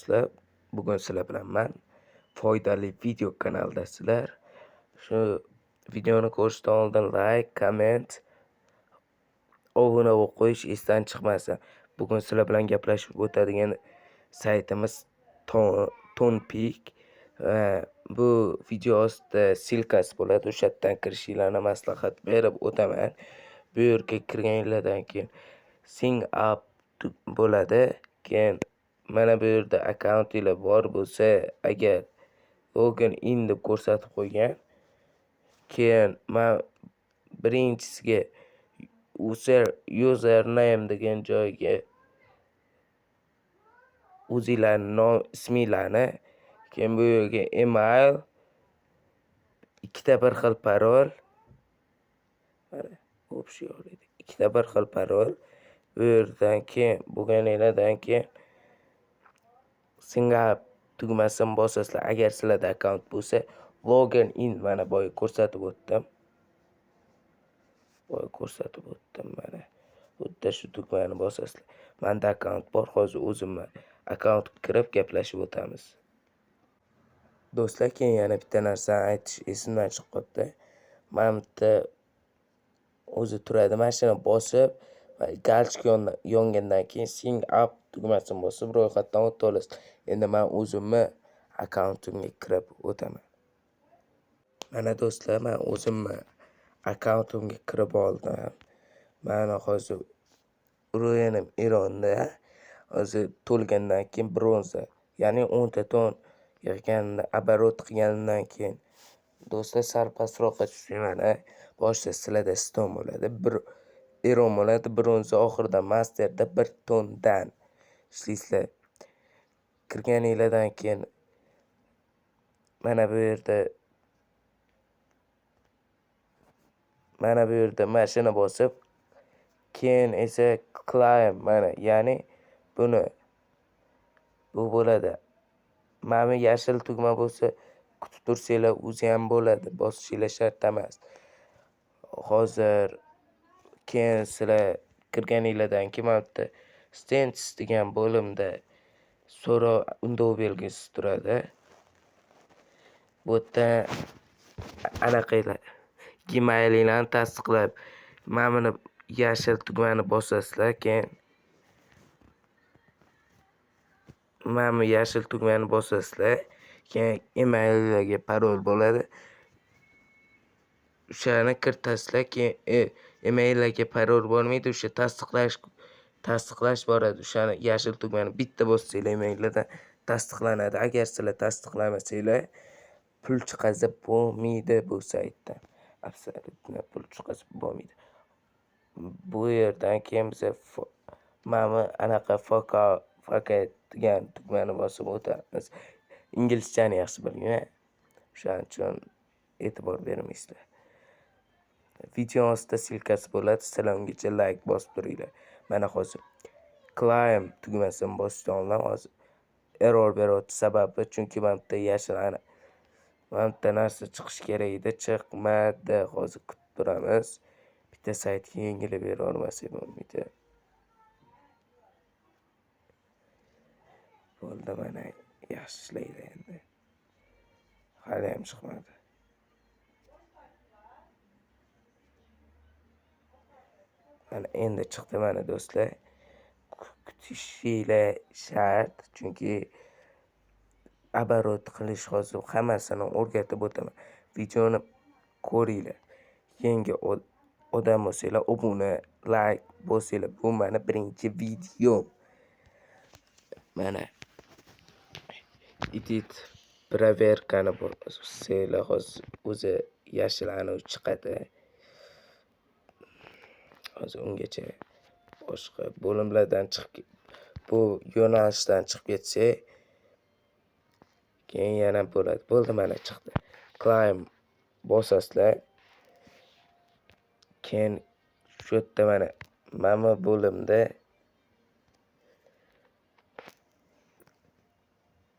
do'stlar, bugun sizlar bilan men foydali video kanaldasizlar. Shu videoni ko'rishdan oldin like, komment, obuna bo'lib qo'yish esdan chiqmasin. Bugun sizlar bilan gaplashib o'tadigan saytimiz Tonpik. Bu video ostida silkasi bo'ladi. O'sha yerdan kirishinglarni maslahat berib o'taman. Bu yerga kirganinglardan keyin Sign up bo'ladi. Keyin mana bu yerda akkauntinglar bor bo'lsa, agar login in deb ko'rsatib qo'ygan. Keyin men birinchisiga username degan joyga o'zinglarning isminglarni, keyin bu yerga email, ikkita bir xil parol, mana общий oldik. Ikkita bir xil parol. Bu yerdan keyin bo'lganinglardan keyin Sign up tugmasini bosasizlar. Agar sizlarda akkaunt bo'lsa, login in mana boya ko'rsatib o'tdim. Mana. Xuddi shu tugmani bosasizlar. Menda akkaunt bor, hozir o'zimman. Akkauntga kirib gaplashib o'tamiz. Do'stlar, keyin yana bitta narsani aytish esimdan chiqib qoldi. Mana bitta o'zi turadi, mashina bosib, galchik yongandan keyin Sign up tugmasini bosib ro'yxatdan o'tib olasiz. Endi men o'zimni akkauntimga kirib o'taman. Mana do'stlar, men o'zimni akkauntimga kirib oldim. Mana hozir ro'yinim Eronda. Hozir to'lgandan keyin bronza, ya'ni 10 ta ton yig'ganimda, оборот qilganimdan keyin do'stlar sal pastroqqa tushdim. Mana boshida sizlarda ston bo'ladi, 1 Eron bo'ladi, bronza oxirida masterda 1 tondan ishlaysizlar. Kirganinglardan keyin mana bu yerda mashina bosib, keyin esa claim, mana ya'ni bu bo'ladi. Mana yashil tugma bo'lsa, kutib tursanglar o'zi ham bo'ladi, bosishinglar shart emas. Hozir keyin sizlar kirganinglardan keyin mana bitta status degan bo'limda so'rov undov belgisi turadi. Bu yerda anaqanglar gmailinglarni tasdiqlab, mana buni yashil tugmani bosasizlar. Keyin keyin emaillarga parol bo'ladi. O'shani kiritasizlar. Keyin emaillarga parol bo'lmaydi, o'sha tasdiqlash boradi. O'shani yashil tugmani bitta bossanglar emaillardan tasdiqlanadi. Agar sizlar tasdiqlamasanglar, pul chiqazib bo'lmaydi bu saytdan. Absolutno pul chiqazib bo'lmaydi. Bu yerdan keyin biz mana anaqa fakat degan tugmani bosib o'tamiz. Inglizchani yaxshi bilgan. O'shaning uchun e'tibor bermaysizlar. Video ostida silkasi bo'ladi. Sizlar ungacha like bosib turinglar. Mana hozir claim tugmasini bosishdan oldin hozir error beryapti. Sababi chunki mana bitta yashil mana bitta narsa chiqish kerak edi, chiqmadi. Hozir kutib turamiz. Bitta saytga yengilib bera olmasak bo'lmaydi. Bo'ldi, mana yaxshi ishlaydi endi. Hali ham chiqmadi. Mana endi chiqdi mana do'stlar. Kutishinglar shart, chunki оборот qilish hozir hammasini o'rgatib o'taman. Videoni ko'ringlar. Yangi odam bo'lsanglar, obuna, like bosinglar. Bu meni birinchi video. Mana edit proverkani bosinglar, hozir o'zi yashil aniq chiqadi. Hozir ungacha boshqa bo'limlardan chiqib, bu yo'nalishdan chiqib ketsak, keyin yana bo'ladi. Bo'ldi, mana chiqdi. Claim bosasizlar. Keyin shu yerda mana bo'limda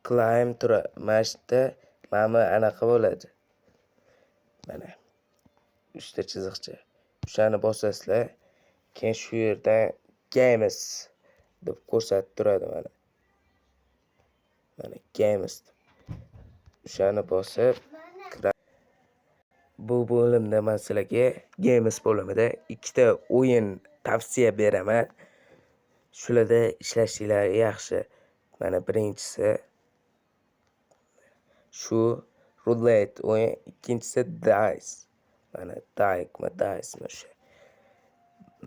claim turadi. Mana shu yerda mana anaqa bo'ladi. Mana 3 ta chiziqcha. O'shani bosasizlar. Keyin shu yerdan games deb ko'rsatib turadi mana. mana games o'shani bosib bu bo'limda men sizlarga games bo'limida ikkita o'yin tavsiya beraman. Shularda ishlashinglar yaxshi. Mana birinchisi shu roulette o'yin, ikkinchisi dice. Mana dice o'sha.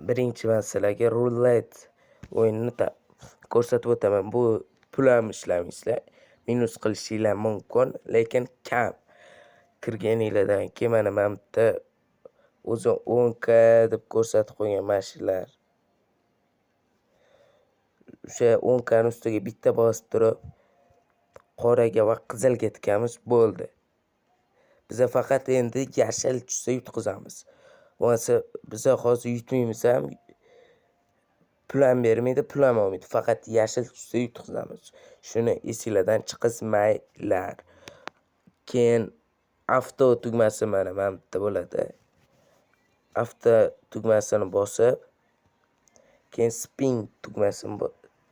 Birinchi men sizlarga roulette o'yinini ko'rsatib o'taman. Bu pul ham ishlamaysizlar. Minus qilishinglar mumkin, lekin kam. Kirganinglardan keyin mana bu yerda o'zi 10k deb ko'rsatib qo'ygan mashinalar. O'sha 10k ning ustiga bitta bosib turib, qoraga va qizilga tikamiz, bo'ldi. Biz faqat endi yashil tushsa yutqizamiz. Bo'lmasa biz hozir yutmaymiz ham, pul ham bermaydi, pul ham olmaydi. Faqat yashil tushsa yutqizamiz. Shuni esingizdan chiqizmanglar. Keyin avto tugmasi mana bu yerda bo'ladi. Avto tugmasini bosib, keyin spin tugmasini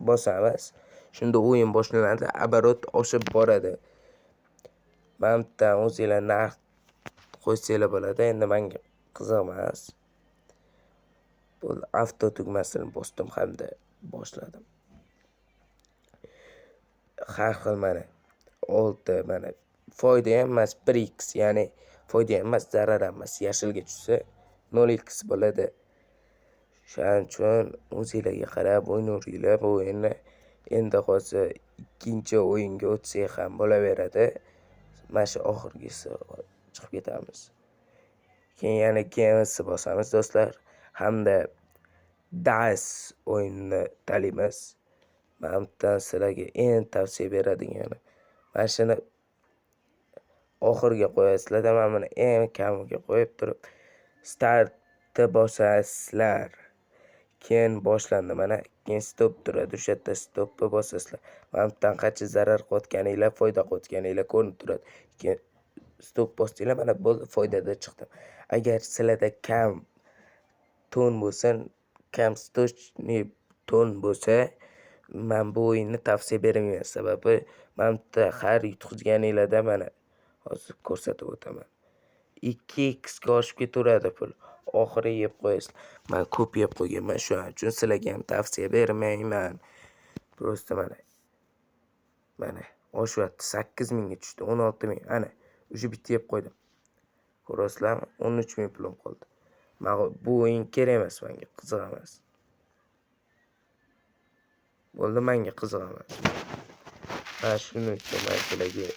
bosamiz. Shunda o'yin boshlanadi, оборот oshib boradi. Men bitta o'zingizlar narx qo'ysanglar bo'ladi. Endi menga qiziq emas. Bu avto tugmasini bosdim hamda boshladim. Har xil mana 6 mana foyda ham emas 1x, ya'ni foyda ham emas, zarar ham emas. Yashilga tushsa 0x bo'ladi. Shuning uchun o'zingizlarga qarab o'ynaveringlar bu o'yinni. Endi hozir ikkinchi o'yinga o'tsak ham bo'laveradi. Mana shu oxirgisi chiqib ketamiz. Keyin yana games bosamiz do'stlar. Hamda dice o'yinini tanlaymiz. Men sizlarga eng tavsiya beradigani mana shuni oxirga qo'yasizlar. Men buni eng kamiga qo'yib turib startni bosasizlar. Keyin boshlandi mana. Keyin stop turadi. O'sha yerda stopni bosasizlar. Men qancha zarar qotganinglar, foyda qotganinglar ko'rinib turadi. Keyin stop bosdinglar, mana bo'ldi, foydada chiqdim. Agar sizlarda kam ton bo'lsa, kam stochniy ton bo'lsa, men bu o'yinni tavsiya bermayman. Sababi men har yutqizganinglarda mana hozir ko'rsatib o'taman. 2x ga oshib ketaveradi pul. Oxiri yeb qo'yasiz. Men ko'p yeb qo'yganman, shuning uchun sizlarga ham tavsiya bermayman. Prosta mana oshyapti, 8000 ga tushdi, 16000. Ana, o'sha bitta yeb qo'ydim. Ko'rasizlarmi? 13000 pulim qoldi. Bu o'yin kerak emas menga, qiziq emas. Bo'ldi, menga qiziq emas. Mana shuning uchun men sizlarga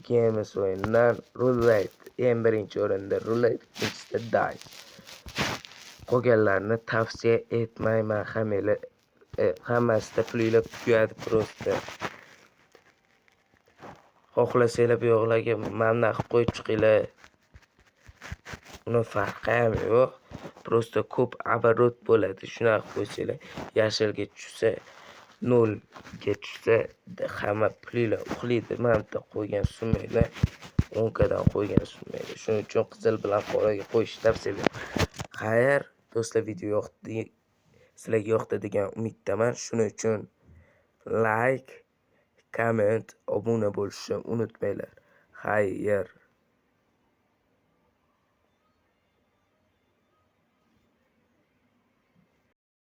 games o'yinidan roulette eng birinchi o'rinda, roulette ikkinchisida dice. Qolganlarini tavsiya etmayman. Hammasida pulinglar tugadi prosta. Xohlasanglar bu yoqlarga mana qilib qo'yib chiqinglar. Uni farqi ham yo'q. Prosta ko'p оборот bo'ladi. Shuna qilib qo'ysanglar, yashilga tushsa, 0 ga tushsa, hamma pulinglar uxlaydi. Men bitta qo'ygan summanglar 10k dan qo'ygan summanglar. Shuning uchun qizil bilan qoraga qo'yishni tavsiya beraman. Xayr, do'stlar, video yoqdi. Sizlarga yoqdi degan umiddaman. Shuning uchun like, comment, obuna bo'lishni unutmanglar. Xayr.